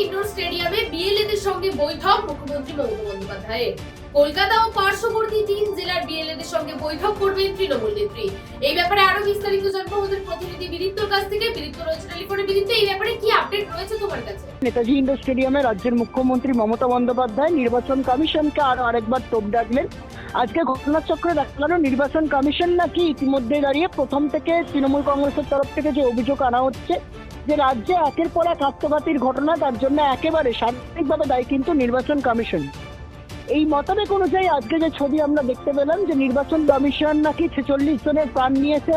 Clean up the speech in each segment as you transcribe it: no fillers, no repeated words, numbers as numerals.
Indoor স্টেডিয়ামে বিএলএদের সঙ্গে বৈঠক মুখ্যমন্ত্রী মমতা বন্দ্যোপাধ্যায়ের। কলকাতা ও পার্শ্ববর্তী 3 জেলার বিএলএদের সঙ্গে বৈঠক করবেন তৃণমূল নেত্রী। এই ব্যাপারে আরো বিস্তারিত জানবো আমাদের প্রতিনিধি বিরিত্তর কাছ থেকে। বিরিত্ত রয়েছে টেলিফোনে। বিরিত্ত, এই ব্যাপারে কি আপডেট রয়েছে তোমার কাছে? নেতাজি ইন্ডোর স্টেডিয়ামে রাজ্যের মুখ্যমন্ত্রী মমতা বন্দ্যোপাধ্যায় নির্বাচন কমিশনকে আরেকবার তোপ ডাকলেন। আজকে ঘটনাচক্রে দেখা গেল নির্বাচন কমিশন নাকি ইতিমধ্যে দাঁড়িয়ে প্রথম থেকে তৃণমূল কংগ্রেসের তরফ থেকে যে অভিযোগ আনা হচ্ছে যে রাজ্যে একের পর এক আত্মঘাতীর ঘটনা, তার জন্য একেবারে সার্বিকভাবে দায়ী কিন্তু নির্বাচন কমিশন। এই মতামত অনুযায়ী আজকে যে ছবি আমরা দেখতে পেলাম যে নির্বাচন কমিশন নাকি 46 জনের প্রাণ নিয়েছে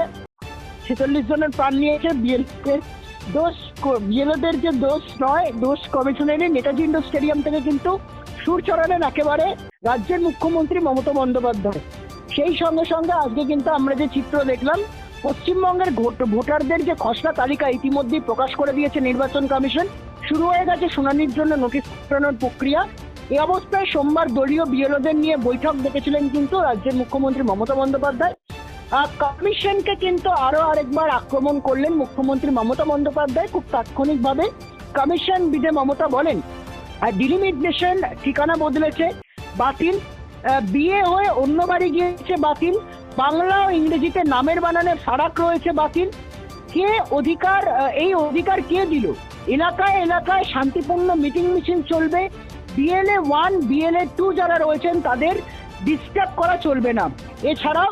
বিএলওদের যে দোষ নয়, দোষ কমিশনারের। নেতাজি ইন্ডোর স্টেডিয়াম থেকে কিন্তু সুর চড়ালেন একেবারে রাজ্যের মুখ্যমন্ত্রী মমতা বন্দ্যোপাধ্যায়। সেই সঙ্গে সঙ্গে আজকে কিন্তু আমরা যে চিত্র দেখলাম, পশ্চিমবঙ্গের ভোটারদের যে খসড়া তালিকা ইতিমধ্যেই প্রকাশ করে দিয়েছে নির্বাচন কমিশন। শুরু হয়ে গেছে শুনানির জন্য নোটিশ পাঠানোর প্রক্রিয়া। এই অবস্থায় সোমবার দলীয় বিএলওদের নিয়ে বৈঠক ডেকেছিলেন কিন্তু রাজ্যের মুখ্যমন্ত্রী মমতা বন্দ্যোপাধ্যায়। কমিশনকে কিন্তু আরেকবার আক্রমণ করলেন মুখ্যমন্ত্রী মমতা বন্দ্যোপাধ্যায় খুব তাৎক্ষণিকভাবে। কমিশন বিদে মমতা বলেন, ডিলিমিটেশন ঠিকানা বদলেছে, বাতিল। বিয়ে হয়ে অন্য বাড়ি গিয়েছে, বাতিল। বাংলা ও ইংরেজিতে নামের বানানে ফারাক রয়েছে, বাতিল। এই অধিকার কে দিল? এলাকায় শান্তিপূর্ণ মিটিং মিছিল চলবে। বিএলএ 1 বিএলএ 2 যারা রয়েছেন তাদের ডিস্টার্ব করা চলবে না। এছাড়াও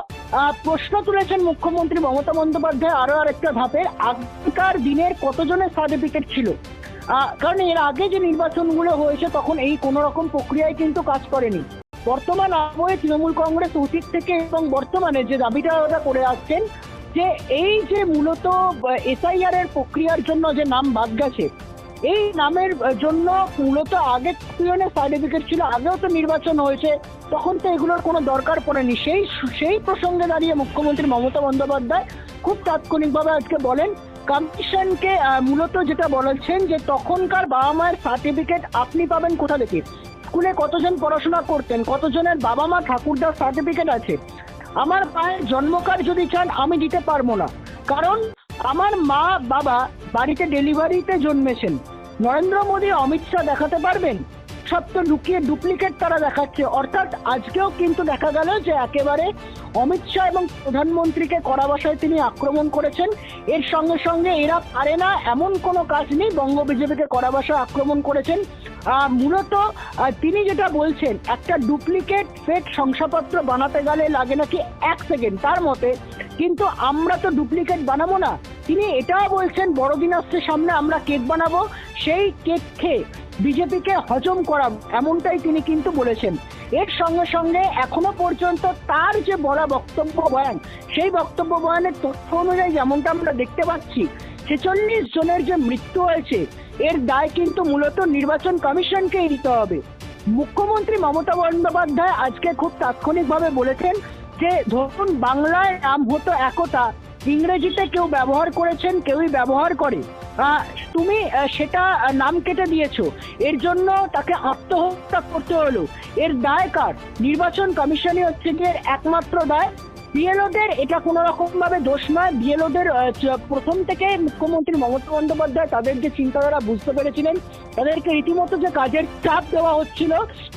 প্রশ্ন তুলেছেন মুখ্যমন্ত্রী মমতা বন্দ্যোপাধ্যায় আরেকটা ধাপের, আগেকার দিনের কতজনের সার্টিফিকেট ছিল। কারণ এর আগে যে নির্বাচনগুলো হয়েছে তখন এই কোনো রকম প্রক্রিয়ায় কিন্তু কাজ করেনি। বর্তমান আবহে তৃণমূল কংগ্রেস অতীত থেকে এবং বর্তমানে যে দাবিটা ওরা করে আসছেন যে এই যে মূলত এসআইআর এর প্রক্রিয়ার জন্য যে নাম বাদ গেছে, এই নামের জন্য মূলত আগে পিওনের সার্টিফিকেট ছিল, আগেও তো নির্বাচন হয়েছে, তখন তো এগুলোর কোনো দরকার পড়েনি। সেই প্রসঙ্গে দাঁড়িয়ে মুখ্যমন্ত্রী মমতা বন্দ্যোপাধ্যায় খুব তাৎক্ষণিকভাবে আজকে বলেন কমিশনকে মূলত যেটা বলেছেন যে তখনকার বাবা মায়ের সার্টিফিকেট আপনি পাবেন কোথা থেকে? স্কুলে কতজন পড়াশোনা করতেন, কতজনের বাবা মা ঠাকুরদার সার্টিফিকেট আছে? আমার মায়ের জন্মকার্ড যদি চান আমি দিতে পারবো না, কারণ আমার মা বাবা বাড়িতে ডেলিভারিতে জন্মেছেন। নরেন্দ্র মোদী অমিত শাহ দেখাতে পারবেন? সব তো লুকিয়ে ডুপ্লিকেট তারা দেখাচ্ছে। অর্থাৎ আজকেও কিন্তু দেখা গেল যে একেবারে অমিত শাহ এবং প্রধানমন্ত্রীকে কড়া ভাষায় তিনি আক্রমণ করেছেন। এর সঙ্গে সঙ্গে এরা পারে না এমন কোনো কাজ নেই, বঙ্গ বিজেপিকে কড়া ভাষায় আক্রমণ করেছেন। মূলত তিনি যেটা বলছেন, একটা ডুপ্লিকেট ফেক শংসাপত্র বানাতে গেলে লাগে নাকি 1 সেকেন্ড, তার মতে কিন্তু আমরা তো ডুপ্লিকেট বানাবো না। তিনি এটাও বলছেন বড়দিন আসছে সামনে, আমরা কেক বানাবো, সেই কেক খেয়ে বিজেপিকে হজম করাবো, এমনটাই তিনি কিন্তু বলেছেন। এর সঙ্গে সঙ্গে এখনো পর্যন্ত তার যে বড় বক্তব্য বয়ান, সেই বক্তব্য বয়ানের তথ্য অনুযায়ী যেমনটা আমরা দেখতে পাচ্ছি 46 জনের যে মৃত্যু হয়েছে এর দায় কিন্তু মূলত নির্বাচন কমিশনকেই দিতে হবে। মুখ্যমন্ত্রী মমতা বন্দ্যোপাধ্যায় আজকে খুব তাৎক্ষণিকভাবে বলেছেন যে ধরুন বাংলায় নাম হতো একতা, ইংরেজিতে কেউ ব্যবহার করেছেন, কেউই ব্যবহার করে, তুমি সেটা নাম কেটে দিয়েছো, এর জন্য তাকে আত্মহত্যা করতে হলো। এর দায় কার? নির্বাচন কমিশনই হচ্ছে গিয়ে একমাত্র দায়। বিএলওদের এটা কোনো রকম ভাবে দোষ নয়। বিএলওদের প্রথম থেকে মুখ্যমন্ত্রী মমতা বন্দ্যোপাধ্যায় তাদের যে চিন্তাধারা বুঝতে পেরেছিলেন, তাদেরকে রীতিমতো যে কাজের চাপ দেওয়া হচ্ছিল,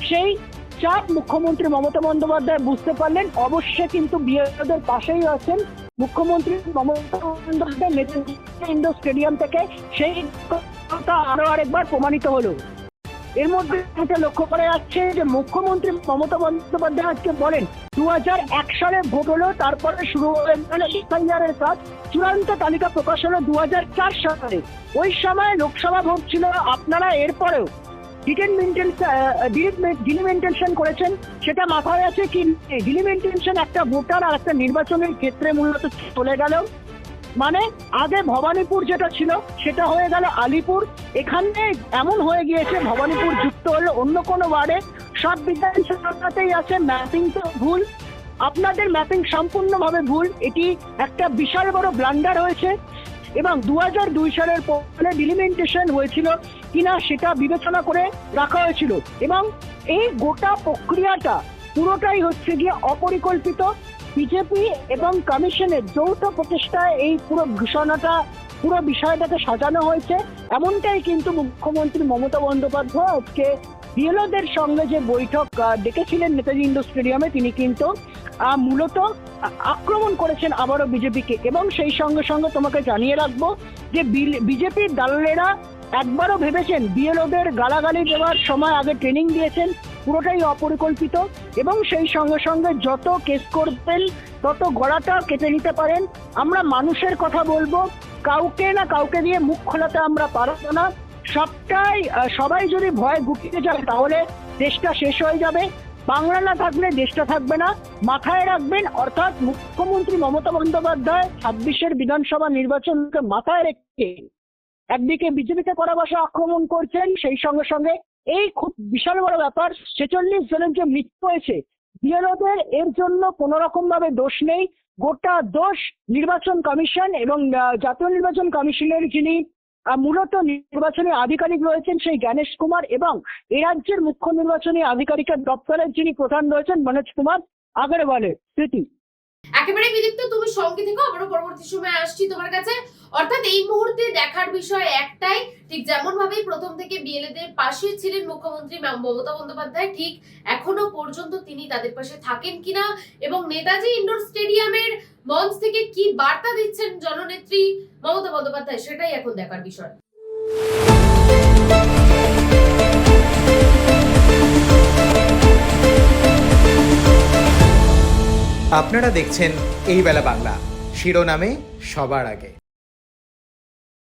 সেই চাপ মুখ্যমন্ত্রী মমতা বন্দ্যোপাধ্যায় বুঝতে পারলেন। অবশ্যই কিন্তু বিএলওদের পাশেই আছেন মুখ্যমন্ত্রী মমতা বন্দ্যোপাধ্যায়। নেতাজি ইন্ডোর স্টেডিয়াম থেকে সেই কথা আরেকবার প্রমাণিত হলো। এর মধ্যে এটা লক্ষ্য করা যাচ্ছে যে মুখ্যমন্ত্রী মমতা বন্দ্যোপাধ্যায় আজকে বলেন 2001 সালে ভোট হলো, তারপরে শুরু হয়ে গেল এসআইআর এর কাজ। চূড়ান্ত তালিকা প্রকাশ হলো 2004 সালে। ওই সময় লোকসভা ভোট ছিল, আপনারা এরপরেও ডিলিমিটেশন করেছেন, সেটা মাথায় আছে কি? ডিলিমিটেশন একটা ভোটার আর একটা নির্বাচনের ক্ষেত্রে মূলত চলে গেল। মানে আগে ভবানীপুর যেটা ছিল সেটা হয়ে গেল আলিপুর। এখানে এমন হয়ে গিয়েছে ভবানীপুর যুক্ত হলো অন্য কোনো ওয়ার্ডে। সব বিধানসভাতেই আছে, ম্যাপিং তো ভুল, আপনাদের ম্যাপিং সম্পূর্ণভাবে ভুল। এটি একটা বিশাল বড় ব্লান্ডার হয়েছে এবং 2002 সালের পরে ডিলিমিটেশন হয়েছিল কিনা সেটা বিবেচনা করে রাখা হয়েছিল এবং এই গোটা প্রক্রিয়াটা পুরোটাই হচ্ছে গিয়ে অপরিকল্পিত। বিজেপি এবং কমিশনের যৌথ প্রচেষ্টায় এই পুরো ঘোষণাটা পুরো বিষয়টাকে সাজানো হয়েছে। এমনটাই কিন্তু মুখ্যমন্ত্রী মমতা বন্দ্যোপাধ্যায় আজকে বিএলওদের সঙ্গে যে বৈঠক ডেকেছিলেন নেতাজি ইন্ডোর স্টেডিয়ামে, তিনি কিন্তু মূলত আক্রমণ করেছেন আবারও বিজেপিকে। এবং সেই সঙ্গে সঙ্গে তোমাকে জানিয়ে রাখবো যে বিজেপির দালালেরা একবারও ভেবেছেন বিএলওদের গালাগালি দেওয়ার সময় আগে ট্রেনিং দিয়েছেন, পুরোটাই অপরিকল্পিত। এবং সেই সঙ্গে সঙ্গে যত কেস করবেন তত গলাটা কেটে নিতে পারেন। আমরা মানুষের কথা বলবো, কাউকে না কাউকে দিয়ে মুখ খোলাতে আমরা পারবো না। সবাই যদি ভয় গুটিয়ে যায় তাহলে দেশটা শেষ হয়ে যাবে। বাংলা না থাকলে দেশটা থাকবে না, মাথায় রাখবেন। অর্থাৎ মুখ্যমন্ত্রী মমতা বন্দ্যোপাধ্যায় 26-এর বিধানসভা নির্বাচনকে মাথায় রেখে একদিকে বিজেপিতে করা বসা আক্রমণ করছেন, সেই সঙ্গে সঙ্গে এই খুব বিশাল বড় ব্যাপার 46 জনের যে মৃত্যু হয়েছে, বিএলওদের এর জন্য কোনো রকম ভাবে দোষ নেই। গোটা দোষ নির্বাচন কমিশন এবং জাতীয় নির্বাচন কমিশনের যিনি মূলত নির্বাচনী আধিকারিক রয়েছেন সেই জ্ঞানেশ কুমার, এবং এ রাজ্যের মুখ্য নির্বাচনী আধিকারিকের দপ্তরের যিনি প্রধান রয়েছেন মনোজ কুমার আগরওয়ালের। স্মৃতি, একেবারে বিদীপ্ত, তুমি সঙ্গে থেকো, আবারও পরবর্তী সময় আসছি তোমার কাছে। অর্থাৎ এই মুহূর্তে দেখার বিষয় একটাই, ঠিক যেমন ভাবে প্রথম থেকে বিএলএদের পাশে ছিলেন মুখ্যমন্ত্রী মমতা বন্দ্যোপাধ্যায়, ঠিক এখনো পর্যন্ত তিনি তাদের পাশে থাকেন কিনা, এবং নেতাজি ইন্ডোর স্টেডিয়ামের মঞ্চ থেকে কি বার্তা দিচ্ছেন জননেত্রী মমতা বন্দ্যোপাধ্যায়, সেটাই এখন দেখার বিষয়। আপনারা দেখছেন এই বেলা বাংলা, শিরোনামে সবার আগে।